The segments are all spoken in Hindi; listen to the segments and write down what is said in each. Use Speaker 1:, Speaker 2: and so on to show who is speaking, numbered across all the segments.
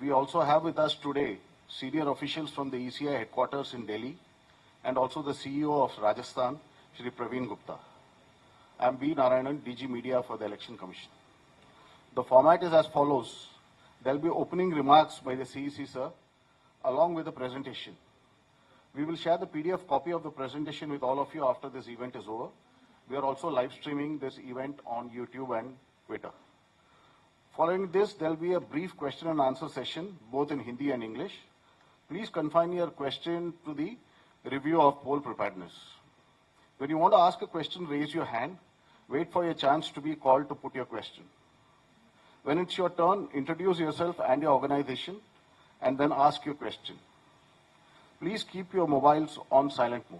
Speaker 1: We also have with us today senior officials from the ECI headquarters in Delhi and also the CEO of Rajasthan, Shri Praveen Gupta. I am B. Narayanan, DG Media for the Election Commission. The format is as follows. There will be opening remarks by the CEC, sir, along with the presentation. We will share the PDF copy of the presentation with all of you after this event is over. We are also live streaming this event on YouTube and Twitter. Following this, there will be a brief question and answer session, both in Hindi and English. Please confine your question to the review of poll preparedness. When you want to ask a question, raise your hand. Wait for your chance to be called to put your question. When it's your turn, introduce yourself and your organization, and then ask your question. Please keep your mobiles on silent mode.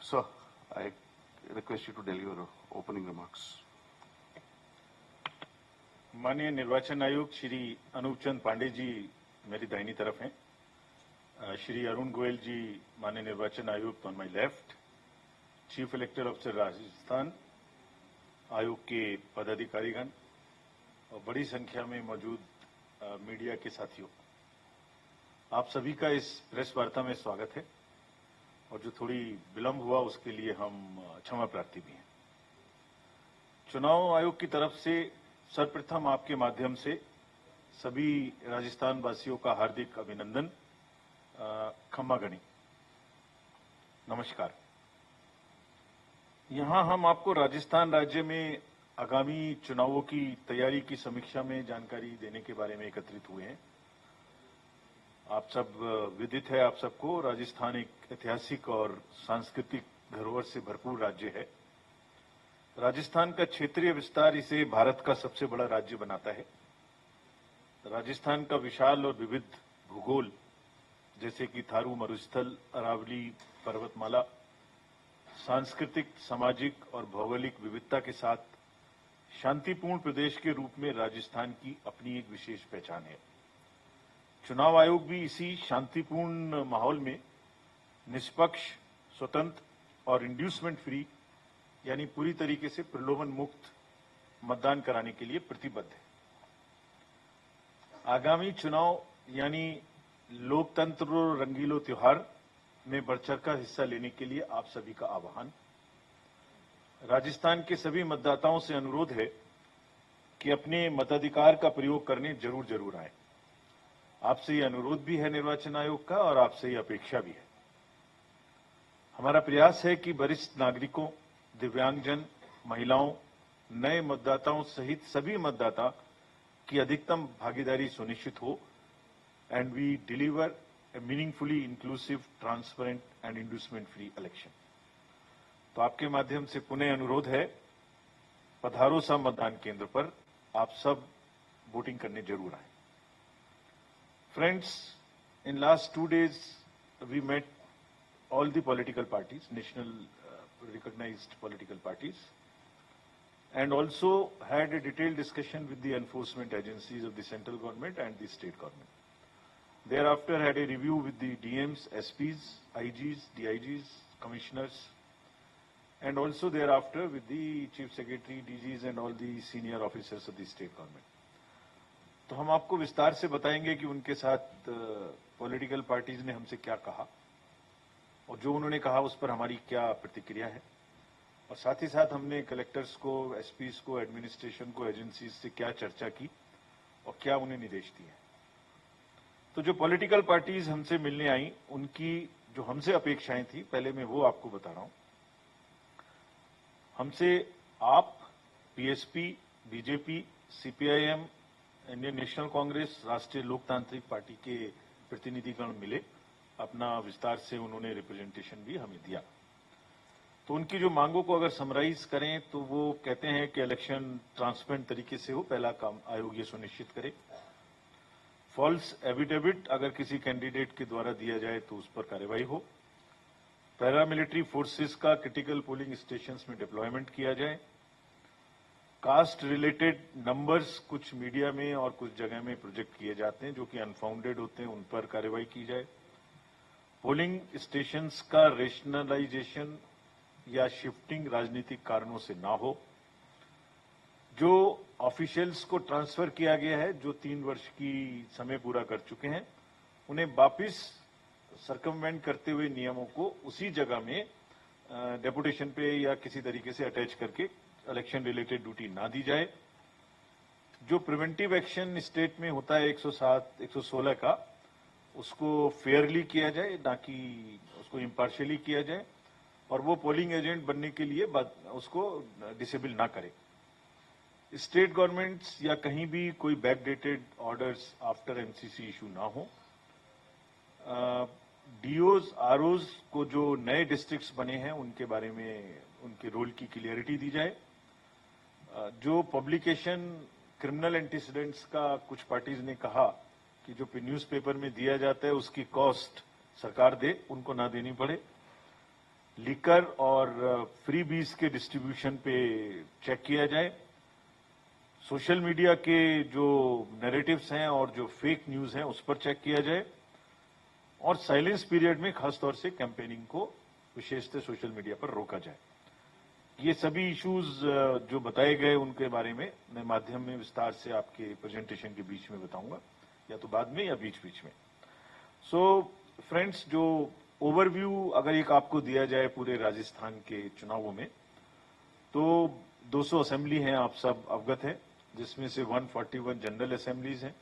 Speaker 1: Sir, I request you to deliver opening remarks.
Speaker 2: माननीय निर्वाचन आयुक्त श्री अनूप चंद पांडे जी मेरी दाहिनी तरफ हैं, श्री अरुण गोयल जी माननीय निर्वाचन आयुक्त on my left, chief electoral officer Rajasthan, आयोग के पदाधिकारीगण और बड़ी संख्या में मौजूद मीडिया के साथियों, आप सभी का इस प्रेस वार्ता में स्वागत है और जो थोड़ी विलंब हुआ उसके लिए हम क्षमा प्रार्थी भी हैं। चुनाव आयोग की तरफ से सर्वप्रथम आपके माध्यम से सभी राजस्थान वासियों का हार्दिक अभिनंदन, खम्मा गणी, नमस्कार। यहां हम आपको राजस्थान राज्य में आगामी चुनावों की तैयारी की समीक्षा में जानकारी देने के बारे में एकत्रित हुए हैं। आप सब विदित है, आप सबको राजस्थान एक ऐतिहासिक और सांस्कृतिक धरोहर से भरपूर राज्य है। राजस्थान का क्षेत्रीय विस्तार इसे भारत का सबसे बड़ा राज्य बनाता है। राजस्थान का विशाल और विविध भूगोल, जैसे कि थारू मरुस्थल, अरावली पर्वतमाला, सांस्कृतिक, सामाजिक और भौगोलिक विविधता के साथ शांतिपूर्ण प्रदेश के रूप में राजस्थान की अपनी एक विशेष पहचान है। चुनाव आयोग भी इसी शांतिपूर्ण माहौल में निष्पक्ष, स्वतंत्र और इंड्यूसमेंट फ्री यानी पूरी तरीके से प्रलोभन मुक्त मतदान कराने के लिए प्रतिबद्ध है। आगामी चुनाव यानी लोकतंत्र रंगीलो त्योहार में बढ़-चढ़ कर हिस्सा लेने के लिए आप सभी का आह्वान। राजस्थान के सभी मतदाताओं से अनुरोध है कि अपने मताधिकार का प्रयोग करने जरूर आए। आपसे ये अनुरोध भी है निर्वाचन आयोग का और आपसे ये अपेक्षा भी है। हमारा प्रयास है कि वरिष्ठ नागरिकों, दिव्यांगजन, महिलाओं, नए मतदाताओं सहित सभी मतदाता की अधिकतम भागीदारी सुनिश्चित हो and we deliver a meaningfully inclusive, transparent and inducement free election. तो आपके माध्यम से पुनः अनुरोध है, पधारो सा मतदान केंद्र पर, आप सब वोटिंग करने जरूर आए। Friends, in last 2 days, we met all the political parties, national recognized political parties, and also had a detailed discussion with the enforcement agencies of the central government and the state government. Thereafter, had a review with the DMs, SPs, IGs, DIGs, commissioners, and also thereafter with the chief secretary, DGs, and all the senior officers of the state government. तो हम आपको विस्तार से बताएंगे कि उनके साथ पॉलिटिकल पार्टीज ने हमसे क्या कहा और जो उन्होंने कहा उस पर हमारी क्या प्रतिक्रिया है, और साथ ही साथ हमने कलेक्टर्स को, एसपीज को, एडमिनिस्ट्रेशन को, एजेंसीज से क्या चर्चा की और क्या उन्हें निर्देश दिए। तो जो पॉलिटिकल पार्टीज हमसे मिलने आई, उनकी जो हमसे अपेक्षाएं थी, पहले मैं वो आपको बता रहा हूं। हमसे आप, PSP, BJP, CPIM, Indian national Congress, राष्ट्रीय लोकतांत्रिक पार्टी के प्रतिनिधिगण मिले। अपना विस्तार से उन्होंने रिप्रेजेंटेशन भी हमें दिया। तो उनकी जो मांगों को अगर समराइज करें तो वो कहते हैं कि इलेक्शन ट्रांसपेरेंट तरीके से हो, पहला काम आयोग ये सुनिश्चित करे। फॉल्स एफिडेविट अगर किसी कैंडिडेट के द्वारा दिया जाए तो उस पर कार्रवाई हो। पैरामिलिट्री फोर्सेस का क्रिटिकल पोलिंग स्टेशंस में डिप्लॉयमेंट किया जाए। कास्ट रिलेटेड नंबर्स कुछ मीडिया में और कुछ जगह में प्रोजेक्ट किए जाते हैं जो कि अनफाउंडेड होते हैं, उन पर कार्रवाई की जाए। पोलिंग स्टेशंस का रेशनलाइजेशन या शिफ्टिंग राजनीतिक कारणों से ना हो। जो ऑफिशियल्स को ट्रांसफर किया गया है, जो 3 वर्ष की समय पूरा कर चुके हैं, उन्हें वापिस सर्कमवेंट करते हुए नियमों को उसी जगह में डेपुटेशन पे या किसी तरीके से अटैच करके इलेक्शन रिलेटेड ड्यूटी ना दी जाए। जो प्रिवेंटिव एक्शन स्टेट में होता है 107, 116 का, उसको फेयरली किया जाए, ना कि उसको इम्पार्शियली किया जाए, और वो पोलिंग एजेंट बनने के लिए उसको डिसेबल ना करे। स्टेट गवर्नमेंट्स या कहीं भी कोई backdated orders after MCC issue ना हो। डीओज, आरओज को जो नए डिस्ट्रिक्ट्स बने हैं उनके बारे में उनके रोल की क्लियरिटी दी जाए। जो पब्लिकेशन क्रिमिनल एंटीसीडेंट्स का कुछ पार्टीज ने कहा कि जो न्यूज़पेपर में दिया जाता है उसकी कॉस्ट सरकार दे, उनको ना देनी पड़े। लिकर और फ्री बीज के डिस्ट्रीब्यूशन पे चेक किया जाए। सोशल मीडिया के जो नैरेटिव्स हैं और जो फेक न्यूज हैं उस पर चेक किया जाए, और साइलेंस पीरियड में खासतौर से कैंपेनिंग को विशेषतः सोशल मीडिया पर रोका जाए। ये सभी इश्यूज जो बताए गए उनके बारे में मैं माध्यम में विस्तार से आपके प्रेजेंटेशन के बीच में बताऊंगा, या तो बाद में या बीच बीच में। सो फ्रेंड्स, जो ओवरव्यू अगर एक आपको दिया जाए पूरे राजस्थान के चुनावों में, तो 200 असेंबली हैं, आप सब अवगत हैं, जिसमें से 141 जनरल असेंबलीज हैं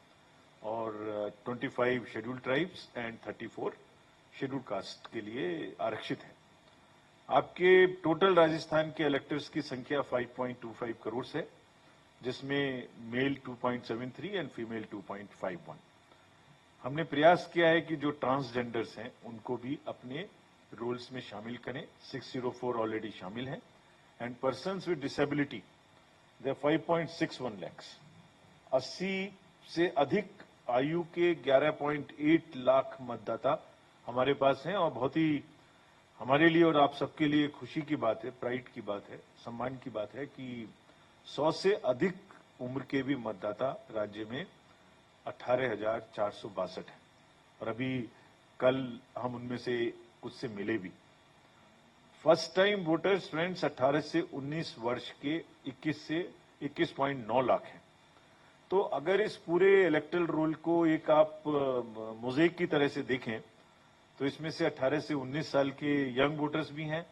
Speaker 2: और 25 scheduled tribes and 34 scheduled caste के लिए आरक्षित हैं। आपके टोटल राजस्थान के इलेक्टर्स की संख्या 5.25 करोड़ है, जिसमें मेल 2.73 एंड फीमेल 2.51। हमने प्रयास किया है कि जो ट्रांसजेंडर्स हैं उनको भी अपने रोल्स में शामिल करें। 604 ऑलरेडी शामिल हैं, एंड पर्सन्स विद डिसेबिलिटी दे 5.61 लाख। 80 से अधिक आयु के 11.8 लाख मतदाता हमारे पास हैं, और बहुत ही हमारे लिए और आप सबके लिए खुशी की बात है, प्राइड की बात है, सम्मान की बात है कि 100 से अधिक उम्र के भी मतदाता राज्य में 18,462 हैं, और अभी कल हम उनमें से कुछ से मिले भी। फर्स्ट टाइम वोटर्स फ्रेंड्स 18 से 19 वर्ष के 21.9 लाख हैं। तो अगर इस पूरे इलेक्टरल रोल को एक आप मोज़ेक की तरह से देखें, तो इसमें से 18 से 19 साल के यंग वोटर्स भी हैं,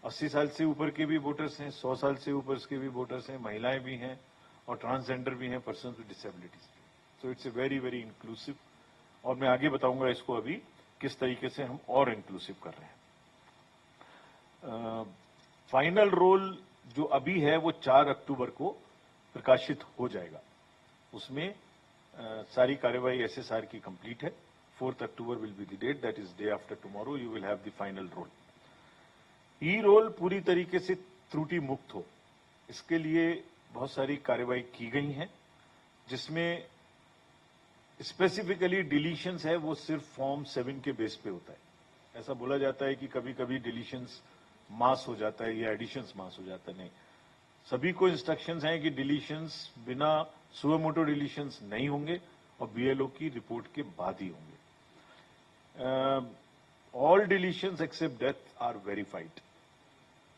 Speaker 2: 80 साल से ऊपर के भी वोटर्स हैं, 100 साल से ऊपर के भी वोटर्स हैं, महिलाएं भी हैं, और ट्रांसजेंडर भी हैं, person with disabilities. So it's a very very inclusive, और मैं आगे बताऊंगा इसको अभी किस तरीके से हम और इंक्लूसिव कर रहे हैं। फाइनल रोल जो अभी है वो 4 अक्टूबर को प्रकाशित हो जाएगा। उसमें सारी कार्यवाही एसएसआर की कंप्लीट है। 4th October will be the date, that is day after tomorrow you will have the final roll. ई-रोल पूरी तरीके से त्रुटि मुक्त हो, इसके लिए बहुत सारी कार्यवाही की गई हैं, जिसमें स्पेसिफिकली डिलीशंस है वो सिर्फ फॉर्म 7 के बेस पे होता है। ऐसा बोला जाता है कि कभी कभी डिलीशंस मास हो जाता है या एडिशंस मास हो जाता है, नहीं। सभी को इंस्ट्रक्शंस हैं कि डिलीशंस बिना सुओ मोटो डिलीशंस नहीं होंगे, और बीएलओ की रिपोर्ट के बाद ही होंगे। All deletions except death are verified.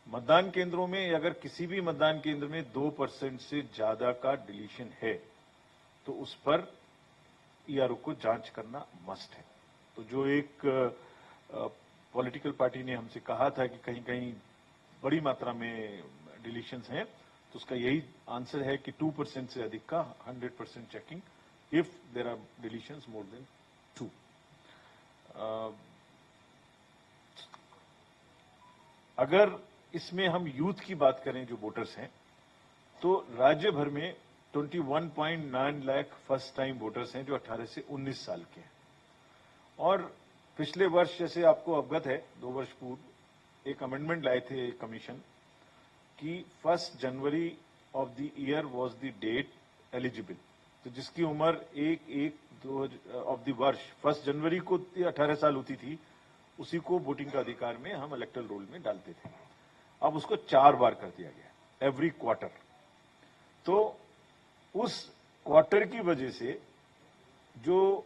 Speaker 2: मतदान केंद्रों में अगर किसी भी मतदान केंद्र में 2% से ज्यादा का डिलीशन है, तो उस पर ईआरओ को जांच करना मस्ट है। तो जो एक पॉलिटिकल पार्टी ने हमसे कहा था कि कहीं कहीं बड़ी मात्रा में डिलीशंस हैं, तो उसका यही आंसर है कि 2% से अधिक का 100% checking if there are deletions more than 2। अगर इसमें हम यूथ की बात करें जो वोटर्स हैं, तो राज्य भर में 21.9 लाख फर्स्ट टाइम वोटर्स हैं जो 18 से 19 साल के हैं। और पिछले वर्ष जैसे आपको अवगत है, 2 वर्ष पूर्व एक अमेंडमेंट लाए थे कमीशन कि 1 January of the year was the date eligible. तो जिसकी उम्र 1/1 ऑफ द वर्ष 1 जनवरी को 18 साल होती थी, उसी को वोटिंग का अधिकार में हम इलेक्टरल रोल में डालते थे। अब उसको 4 बार कर दिया गया, एवरी क्वार्टर। तो उस क्वार्टर की वजह से जो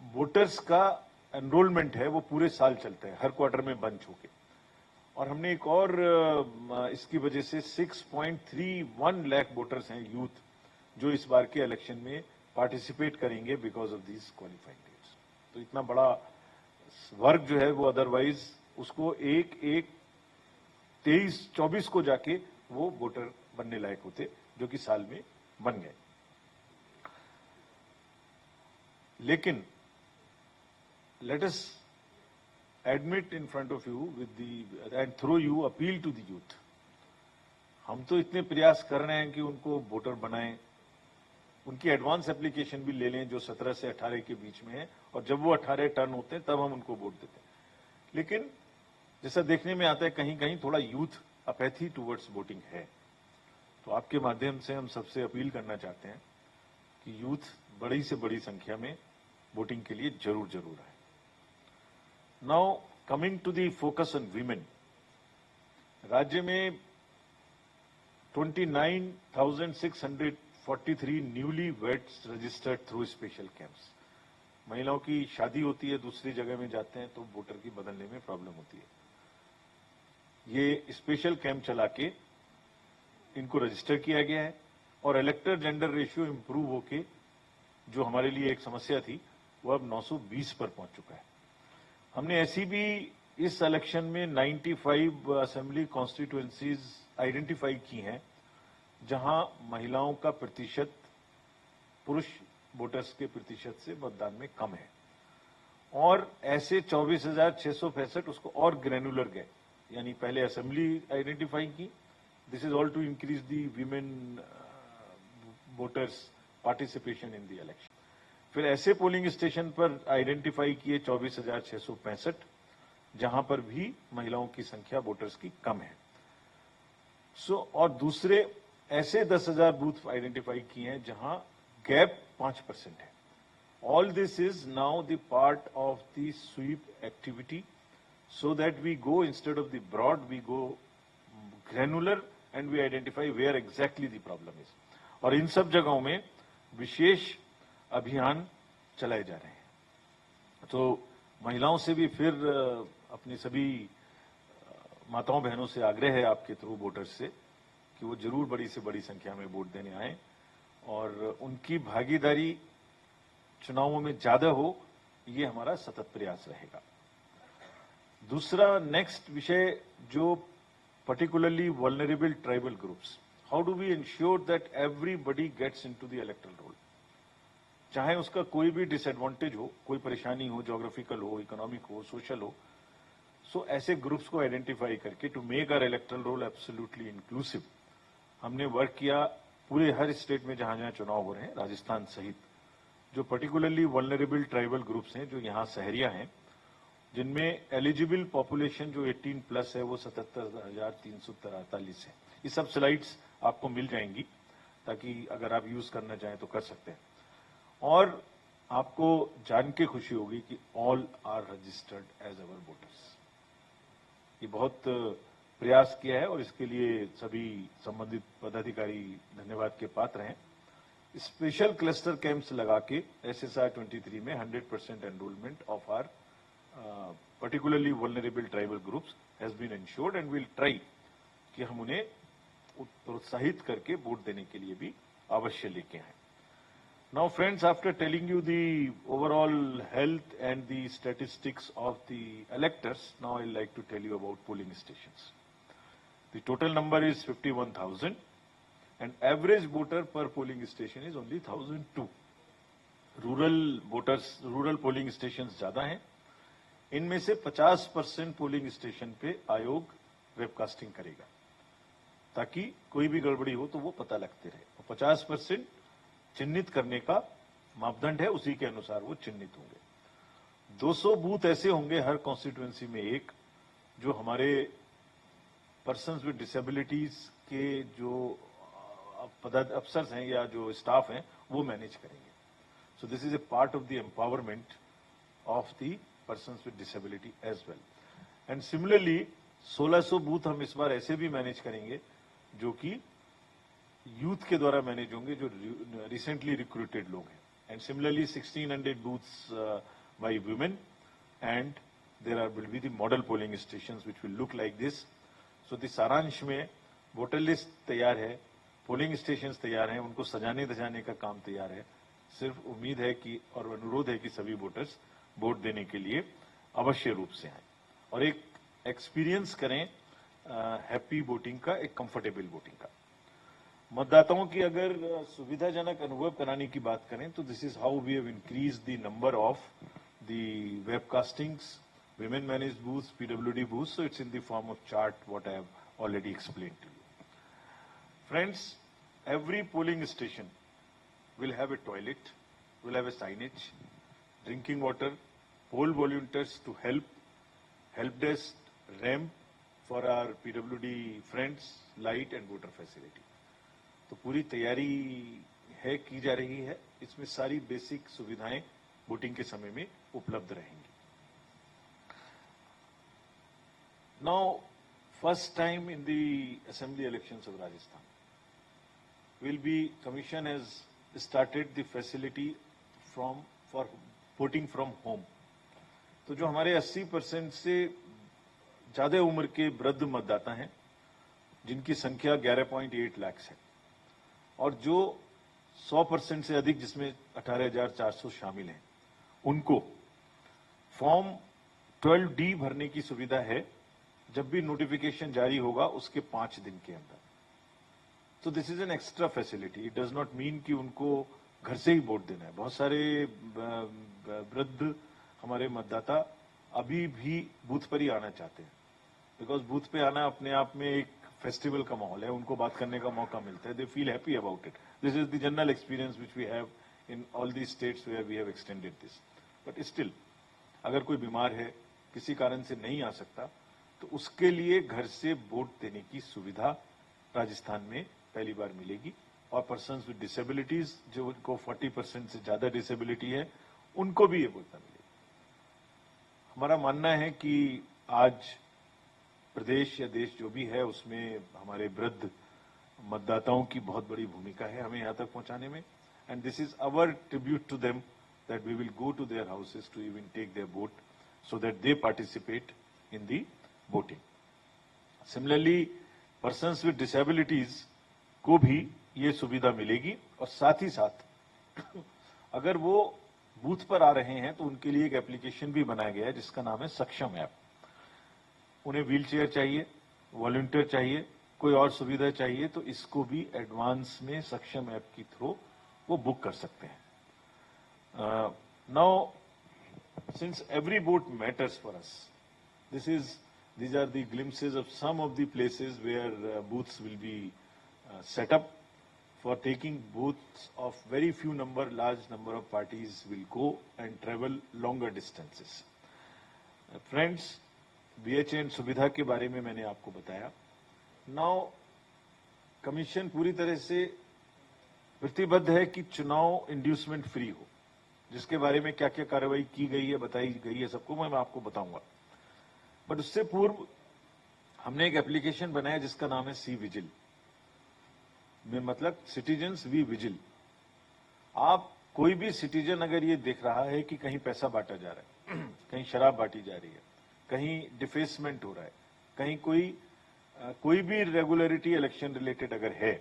Speaker 2: वोटर्स का एनरोलमेंट है वो पूरे साल चलता है, हर क्वार्टर में बंच होके। और हमने एक और इसकी वजह से 6.31 लाख वोटर्स हैं यूथ जो इस बार के इलेक्शन में पार्टिसिपेट करेंगे because of these qualifying dates. तो इतना बड़ा वर्ग जो है वो अदरवाइज उसको एक 23-24 को जाके वो वोटर बनने लायक होते, जो कि साल में बन गए। लेकिन let us admit in front of you with the and through you appeal to the youth। हम तो इतने प्रयास कर रहे हैं कि उनको वोटर बनाएं, उनकी एडवांस एप्लीकेशन भी ले लें जो 17 से 18 के बीच में है, और जब वो 18 टर्न होते हैं तब हम उनको वोट देते हैं। लेकिन जैसा देखने में आता है कहीं कहीं थोड़ा यूथ अपैथी टुवर्ड्स वोटिंग है। तो आपके माध्यम से हम सबसे अपील करना चाहते हैं कि यूथ बड़ी से बड़ी संख्या में वोटिंग के लिए जरूर आए। Now coming to the focus on women, राज्य में 29,643 newly weds registered through special camps. महिलाओं की शादी होती है, दूसरी जगह में जाते हैं तो वोटर की बदलने में प्रॉब्लम होती है। ये स्पेशल कैंप चला के इनको रजिस्टर किया गया है और इलेक्टर जेंडर रेशियो इंप्रूव होके जो हमारे लिए एक समस्या थी वो अब 920 पर पहुंच चुका है। हमने ऐसी भी इस इलेक्शन में 95 असेंबली कॉन्स्टिट्यूएंसीज आइडेंटिफाई की हैं जहां महिलाओं का प्रतिशत पुरुष वोटर्स के प्रतिशत से मतदान में कम है, और ऐसे 24,665 उसको और ग्रैनुलर गए, यानी पहले असेंबली आइडेंटिफाई की, this is all to increase the women voters participation in the election. फिर ऐसे पोलिंग स्टेशन पर आइडेंटिफाई किए 24,665 जहां पर भी महिलाओं की संख्या वोटर्स की कम है। और दूसरे ऐसे 10,000 बूथ आइडेंटिफाई किए हैं जहां गैप 5% है। All this is now the part of the sweep activity so that we go instead of the broad we go granular and we identify where exactly the problem is. और इन सब जगहों में विशेष अभियान चलाए जा रहे हैं। तो महिलाओं से भी फिर अपनी सभी माताओं बहनों से आग्रह है आपके थ्रू वोटर्स से कि वो जरूर बड़ी से बड़ी संख्या में वोट देने आए और उनकी भागीदारी चुनावों में ज्यादा हो, ये हमारा सतत प्रयास रहेगा। दूसरा नेक्स्ट विषय जो particularly vulnerable tribal groups, how do we ensure that everybody gets into the electoral roll, चाहे उसका कोई भी डिसएडवांटेज हो, कोई परेशानी हो, ज्योग्राफिकल हो, इकोनॉमिक हो, सोशल हो। सो ऐसे ग्रुप्स को आइडेंटिफाई करके to make our electoral roll absolutely inclusive हमने वर्क किया पूरे हर स्टेट में जहां जहां चुनाव हो रहे हैं, राजस्थान सहित। जो पर्टिकुलरली वल्नरेबल ट्राइबल ग्रुप्स हैं जो यहाँ सहरिया हैं, जिनमें एलिजिबल पॉपुलेशन जो 18 प्लस है वो 77,343 है। ये सब स्लाइड्स आपको मिल जाएंगी ताकि अगर आप यूज करना चाहें तो कर सकते हैं। और आपको जान के खुशी होगी कि all are registered as our voters. ये बहुत प्रयास किया है और इसके लिए सभी संबंधित पदाधिकारी धन्यवाद के पात्र हैं। स्पेशल क्लस्टर कैंप्स लगा के SSR 23 में 100% enrolment of our particularly vulnerable tribal groups has been ensured and we'll try कि हम उन्हें प्रोत्साहित करके वोट देने के लिए भी अवश्य लेके आए। Now friends, after telling you the overall health and the statistics of the electors, now I'd like to tell you about polling stations. The total number is 51,000 and average voter per polling station is only 1,002. Rural polling station ज्यादा हैं। इनमें से 50% पोलिंग स्टेशन पे आयोग वेबकास्टिंग करेगा ताकि कोई भी गड़बड़ी हो तो वो पता लगते रहे। और 50% चिन्हित करने का मापदंड है, उसी के अनुसार वो चिन्हित होंगे। 200 बूथ ऐसे होंगे हर कॉन्स्टिट्यूएंसी में एक, जो हमारे पर्सन्स विद डिसेबिलिटीज के जो अफसर्स हैं या जो स्टाफ हैं वो मैनेज करेंगे। So this is a part of the empowerment of the persons with disability as well. And similarly 1600 booth हम इस बार ऐसे भी मैनेज करेंगे जो कि यूथ के द्वारा मैनेज होंगे, जो रिसेंटली रिक्रूटेड लोग हैं। And similarly 1600 booths by women and there will be the model polling stations which will look like this. So the सारांश में वोटर लिस्ट तैयार है, पोलिंग स्टेशंस तैयार हैं, उनको सजाने धजाने का काम तैयार है। सिर्फ उम्मीद है कि और अनुरोध है कि सभी वोटर्स वोट देने के लिए अवश्य रूप से आए और एक एक्सपीरियंस करें हैप्पी वोटिंग का, एक कंफर्टेबल वोटिंग का। मतदाताओं की अगर सुविधाजनक अनुभव कराने की बात करें तो this is how we have increase the number of the webcastings, women managed booths, PWD booths, so it's in the form of chart what I have already explained to you. Friends, every polling station will have a toilet, will have a signage, drinking water, poll volunteers to help desk, ramp for our PWD friends, light and voter facility. तो पूरी तैयारी है, की जा रही है। इसमें सारी बेसिक सुविधाएं वोटिंग के समय में उपलब्ध रहेंगी। Now, first time in the assembly elections of Rajasthan, Commission has started the facility for voting from home. तो जो हमारे 80% से ज्यादा उम्र के वृद्ध मतदाता हैं, जिनकी संख्या 11.8 लाख है, और जो 100% से अधिक, जिसमें 18,400 शामिल हैं, उनको फॉर्म 12D भरने की सुविधा है जब भी नोटिफिकेशन जारी होगा उसके 5 दिन के अंदर। तो this is an extra facility. It does not mean कि उनको घर से ही वोट देना है। बहुत सारे वृद्ध हमारे मतदाता अभी भी बूथ पर ही आना चाहते हैं, बिकॉज बूथ पे आना अपने आप में एक फेस्टिवल का माहौल है, उनको बात करने का मौका मिलता है। They feel happy about it. This is the general experience which we have in all the states where we have extended this. But still अगर कोई बीमार है, किसी कारण से नहीं आ सकता, तो उसके लिए घर से वोट देने की सुविधा राजस्थान में पहली बार मिलेगी। और पर्सन्स विद डिसेबिलिटीज, जो उनको 40% से ज्यादा डिसेबिलिटी है, उनको भी ये वोट मिलेगी। हमारा मानना है कि आज प्रदेश या देश जो भी है उसमें हमारे वृद्ध मतदाताओं की बहुत बड़ी भूमिका है हमें यहां तक पहुंचाने में। And this is our tribute to them that we will go to their houses to even take their vote so that they participate in the voting. Similarly persons with disabilities को भी ये सुविधा मिलेगी। और साथ ही साथ अगर वो बूथ पर आ रहे हैं तो उनके लिए एक एप्लीकेशन भी बनाया गया है जिसका नाम है सक्षम ऐप। उन्हें व्हील चेयर चाहिए, वॉलंटियर चाहिए, कोई और सुविधा चाहिए, तो इसको भी एडवांस में सक्षम ऐप के थ्रू वो बुक कर सकते हैं। Now since every vote matters for us, these are the glimpses of some of the places where booths will be set up for taking booths of very few large number of parties will go and travel longer distances. Friends, BHN सुविधा के बारे में मैंने आपको बताया। Now, कमीशन पूरी तरह से प्रतिबद्ध है कि चुनाव इंड्यूसमेंट फ्री हो, जिसके बारे में क्या क्या कार्रवाई की गई है, बताई गई है, सबको मैं आपको बताऊंगा। बट उससे पूर्व हमने एक एप्लीकेशन बनाया जिसका नाम है सी विजिल, में मतलब सिटीजन्स वी विजिल। आप कोई भी सिटीजन अगर ये देख रहा है कि कहीं पैसा बांटा जा रहा है, कहीं शराब बांटी जा रही है, कहीं डिफेसमेंट हो रहा है, कहीं कोई भी रेगुलरिटी इलेक्शन रिलेटेड अगर है,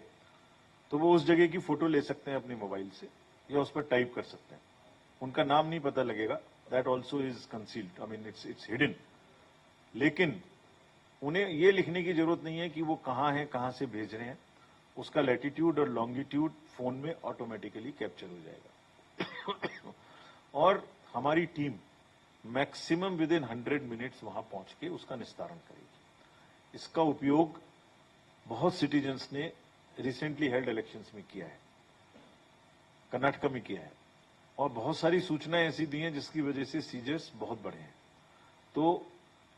Speaker 2: तो वो उस जगह की फोटो ले सकते हैं अपने मोबाइल से या उस पर टाइप कर सकते हैं। उनका नाम नहीं पता लगेगा, that also is concealed, I mean it's hidden. लेकिन उन्हें ये लिखने की जरूरत नहीं है कि वो कहां है, कहां से भेज रहे हैं। उसका लैटिट्यूड और लॉन्गिट्यूड फोन में ऑटोमेटिकली कैप्चर हो जाएगा और हमारी team maximum with in 100 minutes वहां पहुंच के उसका निस्तारण करेगी। इसका उपयोग बहुत सिटीजन्स ने रिसेंटली हेल्ड इलेक्शंस में किया है, कर्नाटक में किया है, और बहुत सारी सूचनाएं ऐसी दी हैं जिसकी वजह से सीजर्स बहुत बढ़े हैं। तो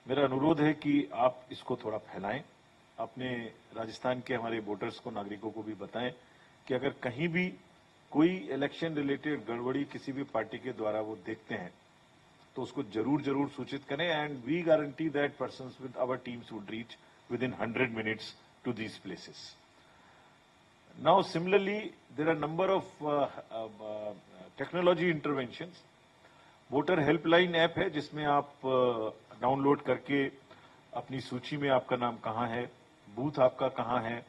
Speaker 2: मेरा अनुरोध है कि आप इसको थोड़ा फैलाएं, अपने राजस्थान के हमारे वोटर्स को, नागरिकों को भी बताएं कि अगर कहीं भी कोई इलेक्शन रिलेटेड गड़बड़ी किसी भी पार्टी के द्वारा वो देखते हैं तो उसको जरूर सूचित करें। And we guarantee that persons with our teams would reach within 100 minutes to these places. Now similarly there are number of technology interventions. Voter helpline app है जिसमें आप डाउनलोड करके अपनी सूची में आपका नाम कहां है, बूथ आपका कहां है,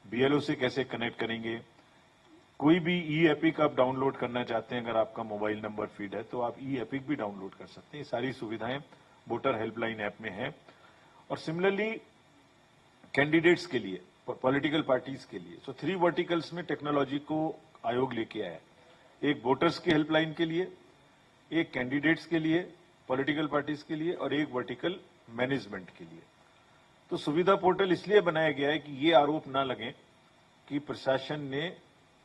Speaker 2: बीएलओ से कैसे कनेक्ट करेंगे, कोई भी ई एपिक आप डाउनलोड करना चाहते हैं, अगर आपका मोबाइल नंबर फीड है तो आप ई एपिक भी डाउनलोड कर सकते हैं। ये सारी सुविधाएं वोटर हेल्पलाइन ऐप में है। और सिमिलरली कैंडिडेट्स के लिए, पॉलिटिकल पार्टीज के लिए, सो 3 वर्टिकल्स में टेक्नोलॉजी को आयोग लेके आया है। एक वोटर्स की हेल्पलाइन के लिए, एक कैंडिडेट्स के लिए, पॉलिटिकल पार्टीज के लिए, और एक वर्टिकल मैनेजमेंट के लिए। तो सुविधा पोर्टल इसलिए बनाया गया है कि ये आरोप ना लगे कि प्रशासन ने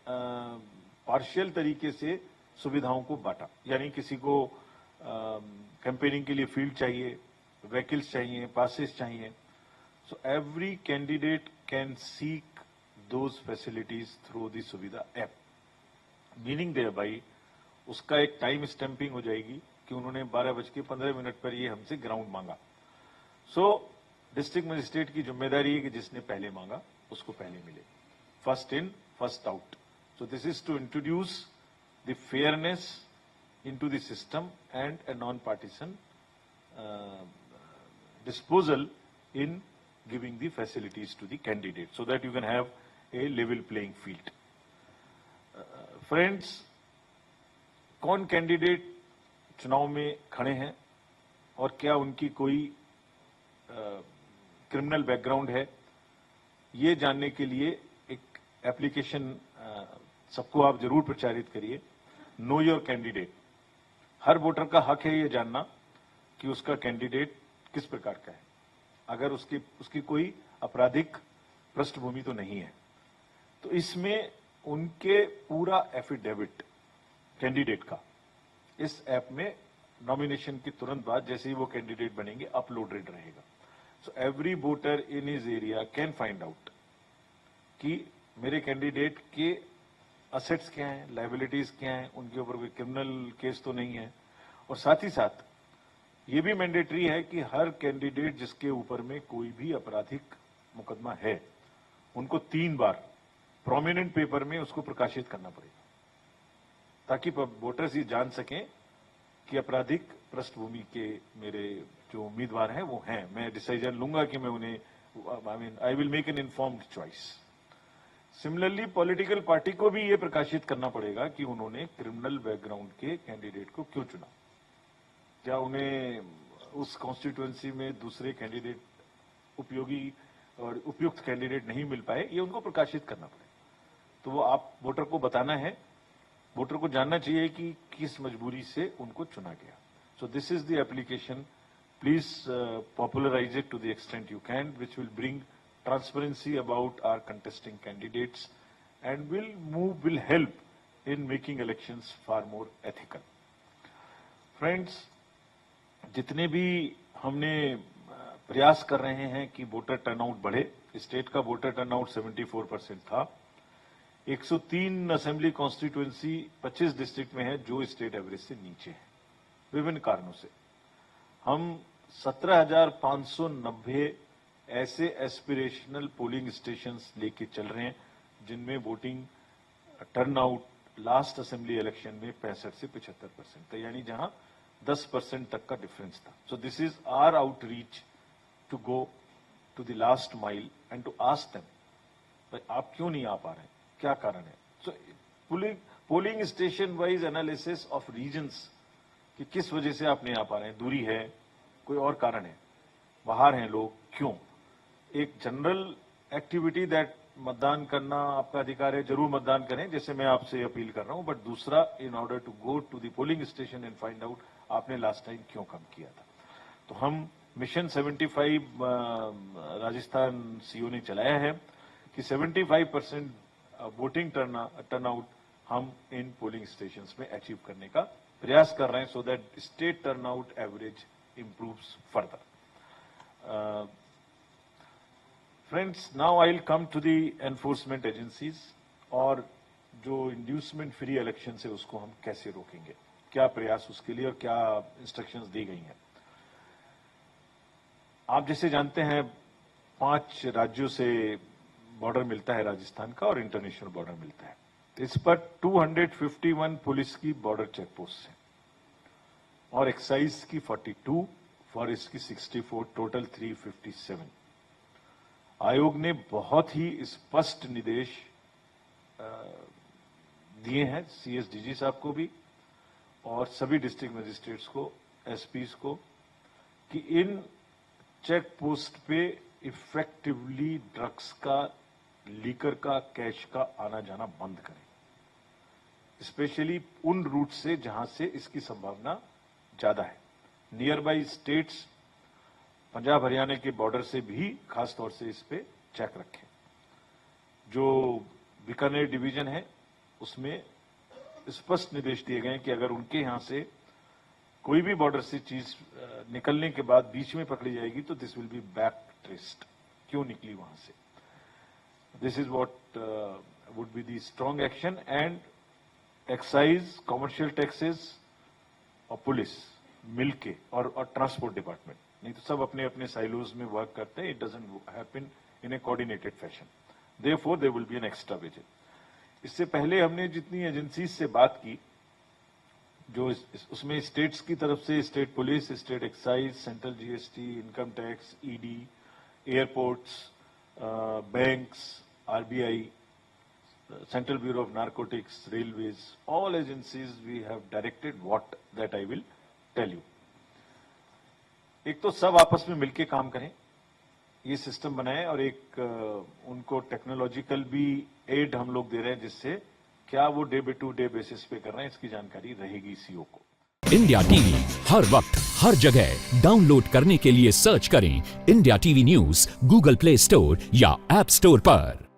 Speaker 2: पार्शियल तरीके से सुविधाओं को बांटा, यानी किसी को कैंपेनिंग के लिए फील्ड चाहिए, व्हीकल्स चाहिए, पासेस चाहिए। So every candidate can seek those facilities through the सुविधा ऐप, मीनिंग देयर बाई उसका एक टाइम स्टैंपिंग हो जाएगी कि उन्होंने 12:15 पर ये हमसे ग्राउंड मांगा। सो डिस्ट्रिक्ट मजिस्ट्रेट की जिम्मेदारी है कि जिसने पहले मांगा उसको पहले मिले, first in first out. So this is to introduce the fairness into the system and a non-partisan disposal in giving the facilities to the candidate so that you can have a level playing field. Friends, कौन कैंडिडेट चुनाव में खड़े हैं और क्या उनकी कोई क्रिमिनल बैकग्राउंड है, ये जानने के लिए एक एप्लीकेशन सबको आप जरूर प्रचारित करिए, know your candidate. Her voter का हक है ये जानना कि उसका कैंडिडेट किस प्रकार का है, अगर उसकी कोई आपराधिक पृष्ठभूमि तो नहीं है। तो इसमें उनके पूरा एफिडेविट कैंडिडेट का इस ऐप में नॉमिनेशन के तुरंत बाद जैसे ही वो कैंडिडेट बनेंगे अपलोडेड रहेगा। So every voter in his area can find out कि मेरे कैंडिडेट के असेट्स क्या हैं, लायबिलिटीज क्या हैं, उनके ऊपर कोई क्रिमिनल केस तो नहीं है। और साथ ही साथ ये भी मैंडेटरी है कि हर कैंडिडेट जिसके ऊपर में कोई भी आपराधिक मुकदमा है, उनको 3 बार प्रोमिनेंट पेपर में उसको प्रकाशित करना पड़ेगा, ताकि वोटर्स ये जान सकें कि आपराधिक पृष्ठभूमि के मेरे जो उम्मीदवार हैं वो हैं। मैं डिसीजन लूंगा कि मैं उन्हें I will make an informed choice. Similarly political party को भी ये प्रकाशित करना पड़ेगा कि उन्होंने क्रिमिनल बैकग्राउंड के कैंडिडेट को क्यों चुना, क्या उन्हें उस कॉन्स्टिट्यूएंसी में दूसरे कैंडिडेट उपयोगी और उपयुक्त कैंडिडेट नहीं मिल पाए, ये उनको प्रकाशित करना पड़ेगा। तो वो आप वोटर को बताना है, वोटर को जानना चाहिए कि किस मजबूरी से उनको चुना गया। So this is the application, please popularise it to the extent you can, which will bring transparency about our contesting candidates and will help in making elections far more ethical. Friends, जितने भी हमने प्रयास कर रहे हैं कि वोटर टर्नआउट बढ़े, स्टेट का वोटर टर्नआउट 74% था। 103 असेंबली कॉन्स्टिट्यूएंसी 25 डिस्ट्रिक्ट में है जो स्टेट एवरेज से नीचे है विभिन्न कारणों से। हम 17,590 ऐसे एस्पिरेशनल पोलिंग स्टेशंस लेके चल रहे हैं जिनमें voting turnout last assembly election में 65 से 75% था, यानी जहां 10% तक का डिफरेंस था। So this is our outreach to go to the last mile and to ask them आप क्यों नहीं आ पा रहे हैं, क्या कारण है। So polling station wise analysis of reasons कि किस वजह से आप नहीं आ पा रहे हैं, दूरी है, कोई और कारण है, बाहर हैं लोग, क्यों। एक जनरल एक्टिविटी दैट मतदान करना आपका अधिकार है, जरूर मतदान करें, जैसे मैं आपसे अपील कर रहा हूं, बट दूसरा in order to go to the polling station and find out आपने लास्ट टाइम क्यों कम किया था। तो हम मिशन 75 राजस्थान सीओ ने चलाया है कि 75% वोटिंग टर्नआउट हम इन पोलिंग स्टेशंस में अचीव करने का प्रयास कर रहे हैं, so that state turnout average improves further. Friends, now I will come to the enforcement agencies और जो इंड्यूसमेंट फ्री इलेक्शन है उसको हम कैसे रोकेंगे, क्या प्रयास उसके लिए और क्या इंस्ट्रक्शंस दी गई हैं। आप जैसे जानते हैं 5 राज्यों से बॉर्डर मिलता है राजस्थान का और इंटरनेशनल बॉर्डर मिलता है। इस पर 251 पुलिस की बॉर्डर चेक पोस्ट है और एक्साइज की 42, फॉर इसकी 64, टोटल 357। आयोग ने बहुत ही स्पष्ट निर्देश दिए हैं सीएसडीजी साहब को भी और सभी डिस्ट्रिक्ट मजिस्ट्रेट्स को, एसपीज को, कि इन चेक पोस्ट पे इफेक्टिवली ड्रग्स का, लीकर का, कैश का आना जाना बंद करें, स्पेशली उन रूट से जहां से इसकी संभावना ज्यादा है। Near by states, Punjab Haryana के बॉर्डर से भी खास तौर से इस पे चेक रखें। जो बीकानेर डिवीजन है उसमें स्पष्ट निर्देश दिए गए हैं कि अगर उनके यहां से कोई भी बॉर्डर से चीज निकलने के बाद बीच में पकड़ी जाएगी तो this will be back traced, क्यों निकली वहां से। This is what would be the strong action. And excise, commercial taxes और पुलिस मिलके और ट्रांसपोर्ट डिपार्टमेंट, नहीं तो सब अपने अपने साइलोज में वर्क करते हैं। It doesn't happen in a coordinated fashion, therefore there will be an extra visit. इससे पहले हमने जितनी एजेंसीज से बात की, जो उसमें स्टेट्स की तरफ से state police, state excise, central GST, income tax, ED, airports, banks, RBI, Central Bureau of Narcotics, Railways, all agencies we have directed what that I will tell you. एक तो सब आपस में मिलके काम करें, ये सिस्टम बनाएं, और एक उनको टेक्नोलॉजिकल भी एड हम लोग दे रहे हैं, जिससे क्या वो डे टू डे बेसिस पे कर रहे हैं इसकी जानकारी रहेगी सीओ को।
Speaker 3: इंडिया टीवी हर वक्त हर जगह डाउनलोड करने के लिए सर्च करें India TV news Google play store या ऐप स्टोर पर।